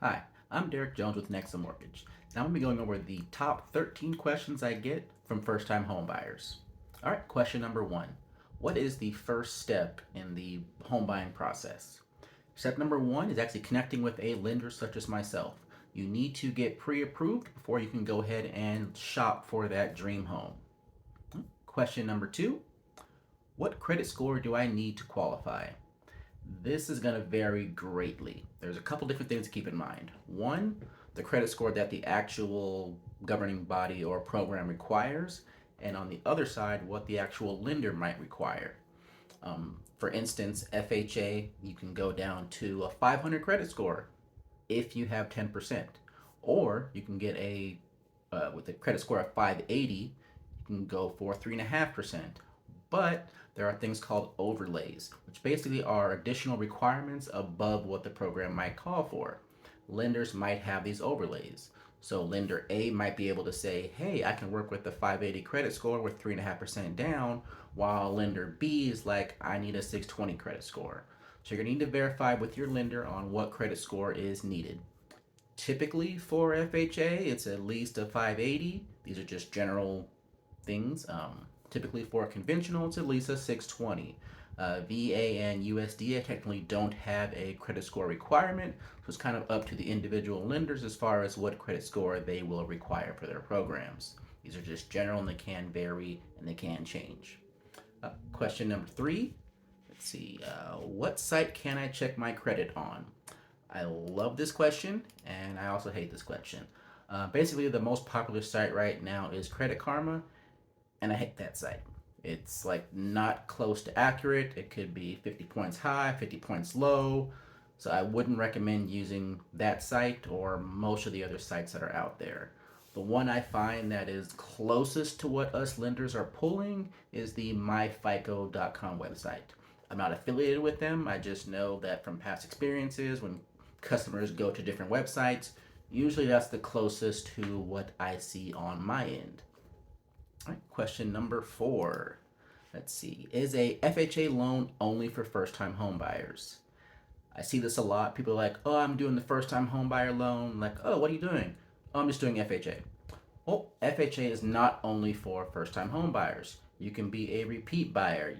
Hi, I'm Derek Jones with NEXA Mortgage, and I'm going to be going over the top 13 questions I get from first-time home buyers. All right, question number one. What is the first step in the home buying process? Step number one is actually connecting with a lender such as myself. You need to get pre-approved before you can go ahead and shop for that dream home. Question number two. What credit score do I need to qualify? This is going to vary greatly. There's a couple different things to keep in mind. One, the credit score that the actual governing body or program requires, and on the other side, what the actual lender might require. For instance, FHA, you can go down to a 500 credit score if you have 10%, or you can get with a credit score of 580, you can go for 3.5%. But there are things called overlays, which basically are additional requirements above what the program might call for. Lenders might have these overlays. So lender A might be able to say, hey, I can work with the 580 credit score with 3.5% down, while lender B is like, I need a 620 credit score. So you're gonna need to verify with your lender on what credit score is needed. Typically for FHA, it's at least a 580. These are just general things. Typically for conventional, it's at least a 620. VA and USDA technically don't have a credit score requirement, so it's kind of up to the individual lenders as far as what credit score they will require for their programs. These are just general and they can vary and they can change. Question number three. Let's see. What site can I check my credit on? I love this question and I also hate this question. Basically, the most popular site right now is Credit Karma, and I hate that site. It's like not close to accurate. It could be 50 points high, 50 points low. So I wouldn't recommend using that site or most of the other sites that are out there. The one I find that is closest to what us lenders are pulling is the myfico.com website. I'm not affiliated with them. I just know that from past experiences, when customers go to different websites, usually that's the closest to what I see on my end. All right, question number four. Let's see. Is a FHA loan only for first-time home buyers? I see this a lot. People are like, oh, I'm doing the first-time home buyer loan. Like, oh, what are you doing? Oh, I'm just doing FHA. Well, FHA is not only for first-time home buyers. You can be a repeat buyer.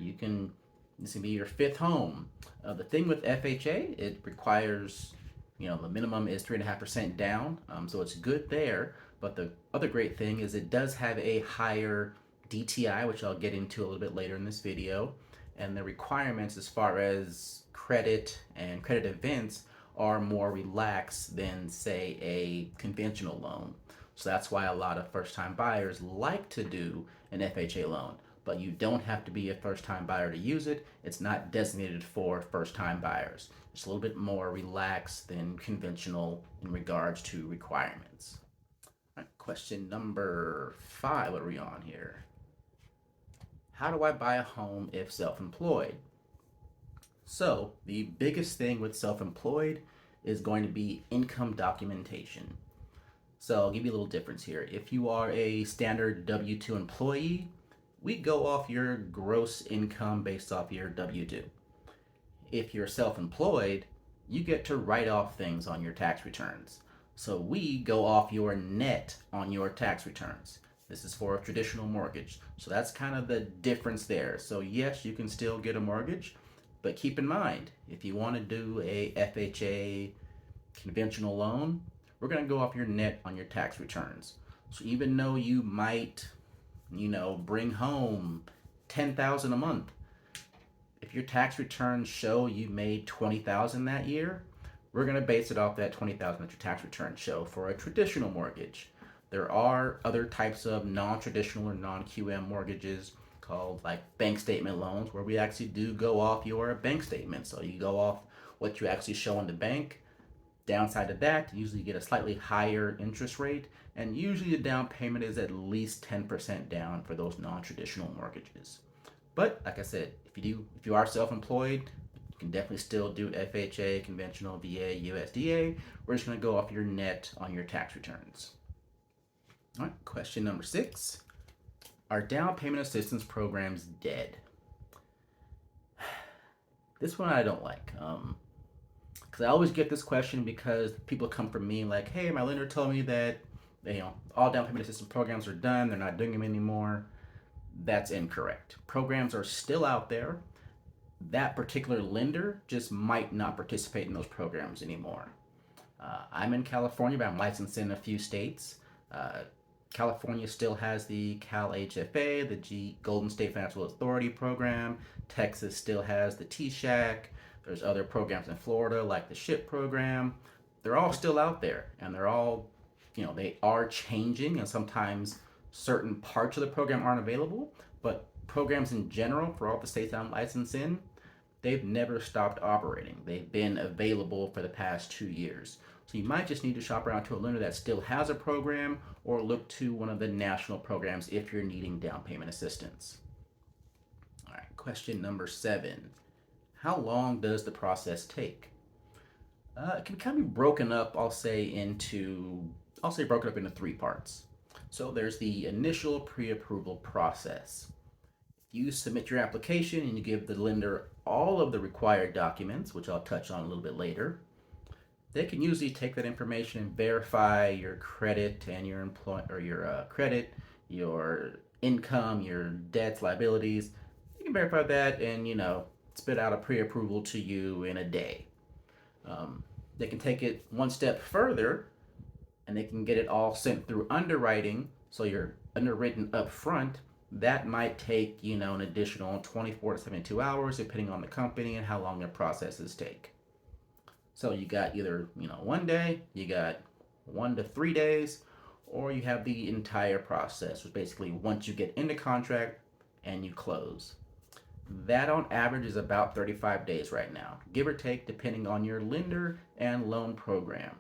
This can be your fifth home. The thing with FHA, it requires, the minimum is 3.5% down. So it's good there. But the other great thing is it does have a higher DTI, which I'll get into a little bit later in this video. And the requirements as far as credit and credit events are more relaxed than, say, a conventional loan. So that's why a lot of first-time buyers like to do an FHA loan. But you don't have to be a first-time buyer to use it. It's not designated for first-time buyers. It's a little bit more relaxed than conventional in regards to requirements. All right, question number five, what are we on here? How do I buy a home if self-employed? So the biggest thing with self-employed is going to be income documentation. So I'll give you a little difference here. If you are a standard W-2 employee, we go off your gross income based off your W-2. If you're self-employed, you get to write off things on your tax returns. So we go off your net on your tax returns. This is for a traditional mortgage. So that's kind of the difference there. So yes, you can still get a mortgage, but keep in mind, if you want to do a FHA conventional loan, we're going to go off your net on your tax returns. So even though you might, bring home $10,000 a month, if your tax returns show you made $20,000 that year, we're going to base it off that $20,000 that your tax returns show for a traditional mortgage. There are other types of non-traditional or non-QM mortgages called like bank statement loans where we actually do go off your bank statement. So you go off what you actually show in the bank. Downside of that, you usually get a slightly higher interest rate, and usually the down payment is at least 10% down for those non-traditional mortgages. But like I said, if you are self-employed, you can definitely still do FHA, conventional, VA, USDA. We're just going to go off your net on your tax returns. All right, question number 6. Are down payment assistance programs dead? This one I don't like. Because I always get this question because people come from me like, hey, my lender told me that all down payment assistance programs are done. They're not doing them anymore. That's incorrect. Programs are still out there. That particular lender just might not participate in those programs anymore. I'm in California, but I'm licensed in a few states. Uh, California still has the Cal HFA, the Golden State Financial Authority program. Texas still has the TSHAC. There's other programs in Florida like the SHIP program. They're all still out there, and they're all, they are changing, and sometimes certain parts of the program aren't available. But programs in general, for all the states I'm licensed in, they've never stopped operating. They've been available for the past 2 years. So you might just need to shop around to a lender that still has a program or look to one of the national programs if you're needing down payment assistance. All right, question number 7. How long does the process take? It can kind of be broken up, I'll say broken up into 3 parts. So there's the initial pre-approval process. You submit your application and you give the lender all of the required documents, which I'll touch on a little bit later. They can usually take that information and verify your credit and your credit, your income, your debts, liabilities. You can verify that and spit out a pre-approval to you in a day. They can take it one step further and they can get it all sent through underwriting, so you're underwritten up front. That might take an additional 24 to 72 hours depending on the company and how long their processes take. So you got either one day, you got 1 to 3 days, or you have the entire process, which basically once you get into contract and you close. That on average is about 35 days right now, give or take, depending on your lender and loan program.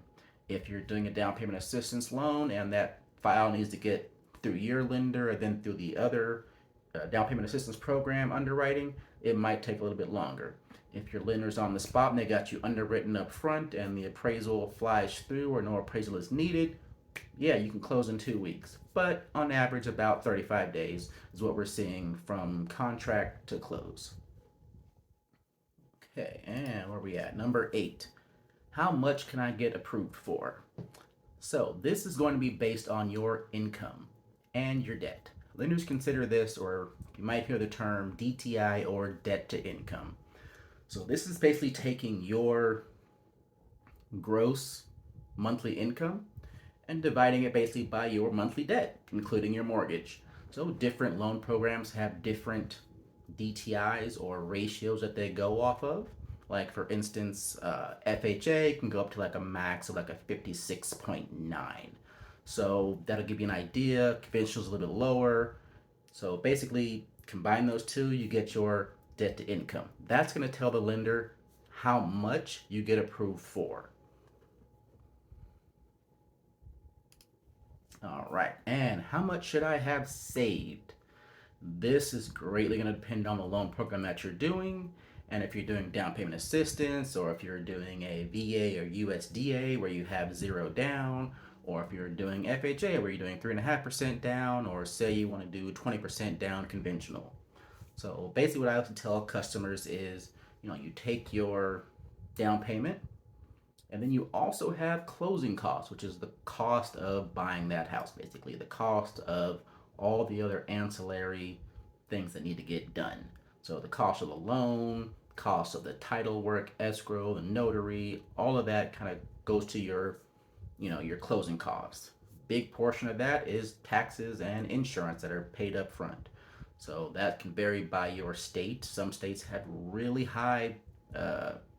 If you're doing a down payment assistance loan and that file needs to get through your lender and then through the other down payment assistance program underwriting, it might take a little bit longer. If your lender's on the spot and they got you underwritten up front and the appraisal flies through or no appraisal is needed, yeah, you can close in 2 weeks. But on average, about 35 days is what we're seeing from contract to close. Okay, and where are we at? Number 8. How much can I get approved for? So this is going to be based on your income and your debt. Lenders consider this, or you might hear the term DTI or debt to income. So this is basically taking your gross monthly income and dividing it basically by your monthly debt, including your mortgage. So different loan programs have different DTIs or ratios that they go off of. Like for instance, FHA can go up to like a max of like a 56.9. So that'll give you an idea. Conventional is a little bit lower. So basically, combine those two, you get your debt to income. That's going to tell the lender how much you get approved for. All right, and how much should I have saved? This is greatly going to depend on the loan program that you're doing, and if you're doing down payment assistance, or if you're doing a VA or USDA where you have 0 down, or if you're doing FHA where you're doing 3.5% down, or say you want to do 20% down conventional. So basically what I like to tell customers is, you take your down payment, and then you also have closing costs, which is the cost of buying that house, basically the cost of all the other ancillary things that need to get done. So the cost of the loan, cost of the title work, escrow, the notary, all of that kind of goes to your closing costs. Big portion of that is taxes and insurance that are paid up front. So that can vary by your state. Some states have really high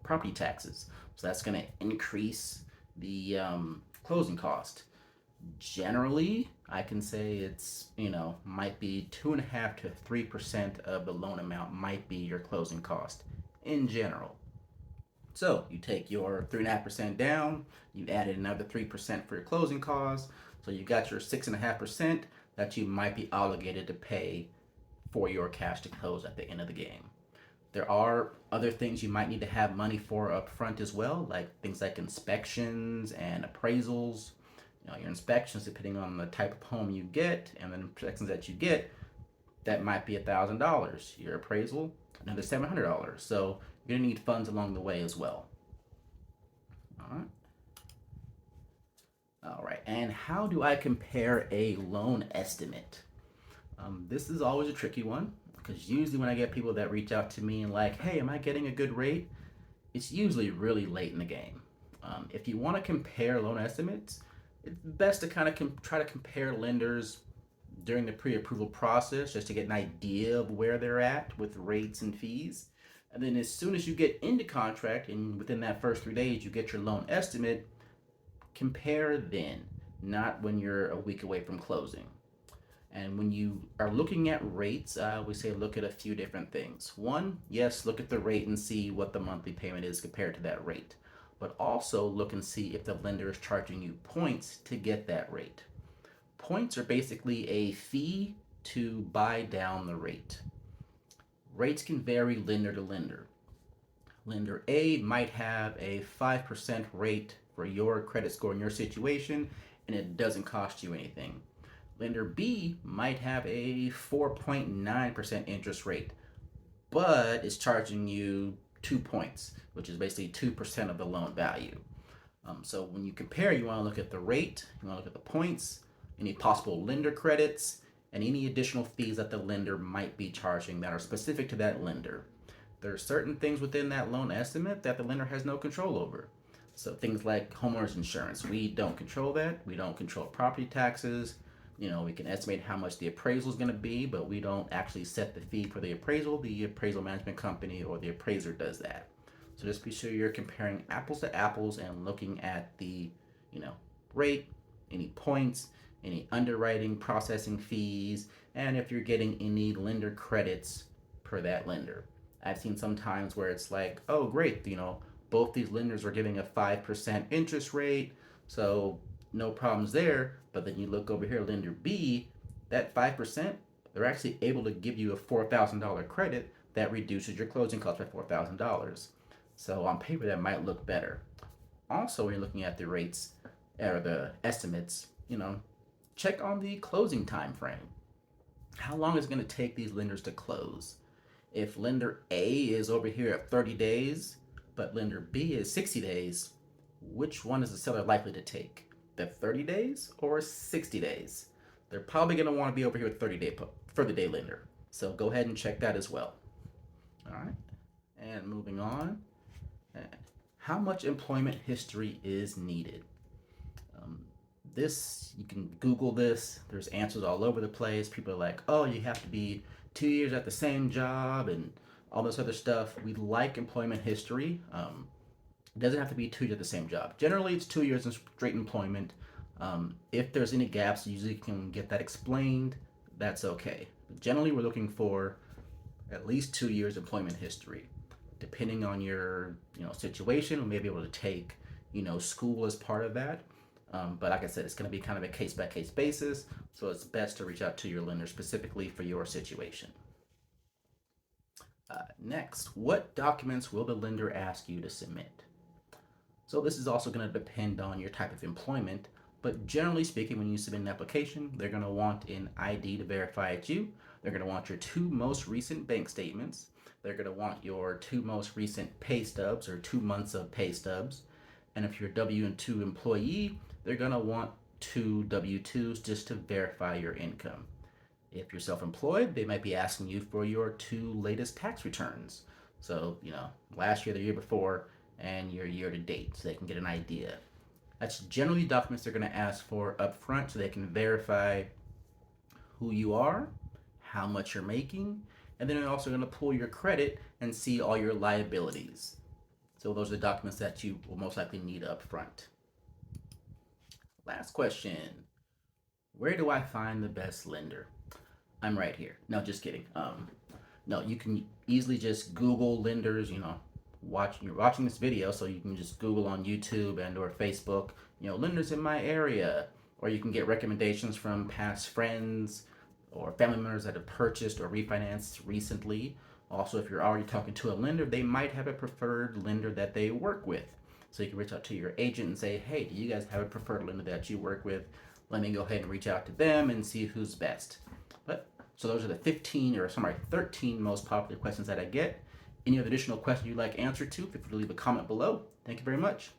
property taxes, so that's going to increase the closing cost. Generally, I can say it's might be 2.5 to 3% of the loan amount might be your closing cost in general. So you take your 3.5% down, you added another 3% for your closing costs, so you got your 6.5% that you might be obligated to pay for your cash to close at the end of the game. There are other things you might need to have money for up front as well, like things like inspections and appraisals. Your inspections, depending on the type of home you get and the inspections that you get, that might be $1,000. Your appraisal, another $700. So you're gonna need funds along the way as well. All right. All right. And how do I compare a loan estimate? This is always a tricky one because usually when I get people that reach out to me and like, hey, am I getting a good rate? It's usually really late in the game. If you want to compare loan estimates, it's best to kind of try to compare lenders during the pre-approval process just to get an idea of where they're at with rates and fees. And then as soon as you get into contract and within that first 3 days you get your loan estimate, compare then, not when you're a week away from closing. And when you are looking at rates, I always say look at a few different things. One, yes, look at the rate and see what the monthly payment is compared to that rate. But also look and see if the lender is charging you points to get that rate. Points are basically a fee to buy down the rate. Rates can vary lender to lender. Lender A might have a 5% rate for your credit score in your situation, and it doesn't cost you anything. Lender B might have a 4.9% interest rate, but it's charging you 2 points, which is basically 2% of the loan value. So when you compare, you want to look at the rate, you want to look at the points, any possible lender credits, and any additional fees that the lender might be charging that are specific to that lender. There are certain things within that loan estimate that the lender has no control over. So things like homeowners insurance, we don't control that. We don't control property taxes. We can estimate how much the appraisal is going to be, but we don't actually set the fee for the appraisal. The appraisal management company or the appraiser does that. So just be sure you're comparing apples to apples and looking at the, rate, any points, any underwriting processing fees, and if you're getting any lender credits per that lender. I've seen sometimes where it's like, oh, great, both these lenders are giving a 5% interest rate, so no problems there. But then you look over here, lender B, that 5%, they're actually able to give you a $4,000 credit that reduces your closing cost by $4,000. So on paper, that might look better. Also, when you're looking at the rates or the estimates, check on the closing time frame. How long is it going to take these lenders to close? If lender A is over here at 30 days, but lender B is 60 days, which one is the seller likely to take? The 30 days or 60 days? They're probably going to want to be over here with 30-day lender. So go ahead and check that as well. All right. And moving on. How much employment history is needed? You can Google this. There's answers all over the place. People are like, oh, you have to be 2 years at the same job and all this other stuff. We like employment history. It doesn't have to be 2 years at the same job. Generally, it's 2 years in straight employment. If there's any gaps, you usually can get that explained. That's okay. But generally, we're looking for at least 2 years employment history. Depending on your situation, we may be able to take school as part of that. But like I said, it's going to be kind of a case-by-case basis, so it's best to reach out to your lender specifically for your situation. Next, what documents will the lender ask you to submit? So this is also going to depend on your type of employment, but generally speaking, when you submit an application, they're going to want an ID to verify it's you. They're going to want your 2 most recent bank statements. They're going to want your 2 most recent pay stubs or 2 months of pay stubs. And if you're a W-2 employee, they're going to want 2 W-2s just to verify your income. If you're self-employed, they might be asking you for your 2 latest tax returns. So, last year, the year before, and your year to date, so they can get an idea. That's generally documents they're going to ask for up front so they can verify who you are, how much you're making, and then they're also going to pull your credit and see all your liabilities. So those are the documents that you will most likely need up front. Last question. Where do I find the best lender? I'm right here. No, just kidding. No, you can easily just Google lenders, you're watching this video, so you can just Google on YouTube and or Facebook, lenders in my area, or you can get recommendations from past friends or family members that have purchased or refinanced recently. Also, if you're already talking to a lender, they might have a preferred lender that they work with. So you can reach out to your agent and say, hey, do you guys have a preferred lender that you work with? Let me go ahead and reach out to them and see who's best. So those are the 13 most popular questions that I get. Any other additional questions you'd like answered to, feel free to leave a comment below. Thank you very much.